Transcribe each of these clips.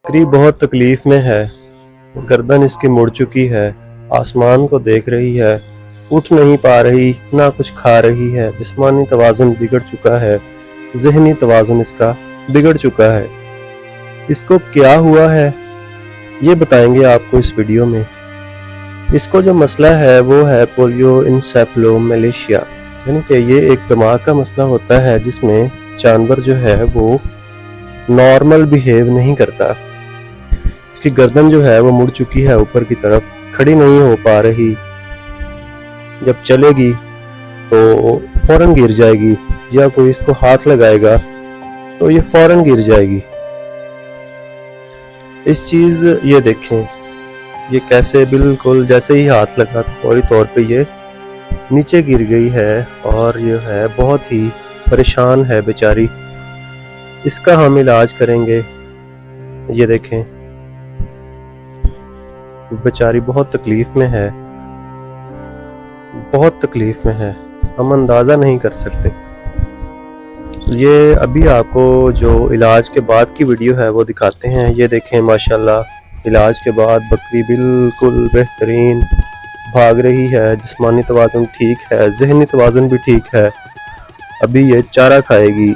बकरी बहुत तकलीफ में है। गर्दन इसकी मुड़ चुकी है, आसमान को देख रही है, उठ नहीं पा रही, ना कुछ खा रही है। जिस्मानी तवाज़ुन बिगड़ चुका है, ज़हनी तवाज़ुन इसका बिगड़ चुका है। इसको क्या हुआ है ये बताएंगे आपको इस वीडियो में। इसको जो मसला है वो है पोलियो इंसेफेलोमेलासिया, यानी कि ये एक दिमाग का मसला होता है जिसमें जानवर जो है वो नॉर्मल बिहेव नहीं करता। इसकी गर्दन जो है वो मुड़ चुकी है ऊपर की तरफ, खड़ी नहीं हो पा रही। जब चलेगी तो फौरन गिर जाएगी, या कोई इसको हाथ लगाएगा तो ये फौरन गिर जाएगी। इस चीज ये देखें, ये कैसे बिल्कुल जैसे ही हाथ लगा तो फौरी तौर पे ये नीचे गिर गई है और ये है बहुत ही परेशान है बेचारी। इसका हम इलाज करेंगे। ये देखें, बेचारी बहुत तकलीफ में है, बहुत तकलीफ में है, हम अंदाज़ा नहीं कर सकते। ये अभी आपको जो इलाज के बाद की वीडियो है वो दिखाते हैं। ये देखें माशाल्लाह, इलाज के बाद बकरी बिल्कुल बेहतरीन भाग रही है, जिस्मानी तवाज़ुन ठीक है, ज़हनी तवाज़ुन भी ठीक है। अभी ये चारा खाएगी।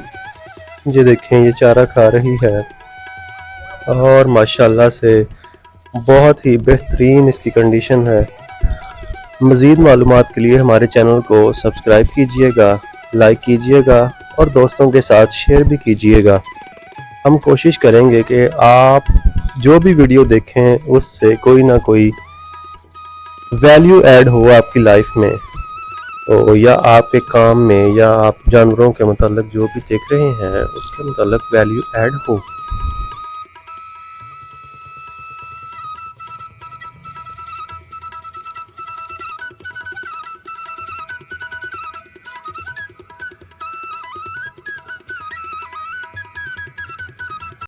ये देखें, ये चारा खा रही है और माशाल्लाह से बहुत ही बेहतरीन इसकी कंडीशन है। मज़ीद मालूमात के लिए हमारे चैनल को सब्सक्राइब कीजिएगा, लाइक कीजिएगा और दोस्तों के साथ शेयर भी कीजिएगा। हम कोशिश करेंगे कि आप जो भी वीडियो देखें उससे कोई ना कोई वैल्यू ऐड हो आपकी लाइफ में, तो या आपके काम में या आप जानवरों के मतलब जो भी देख रहे हैं उसके मतलब वैल्यू ऐड हो।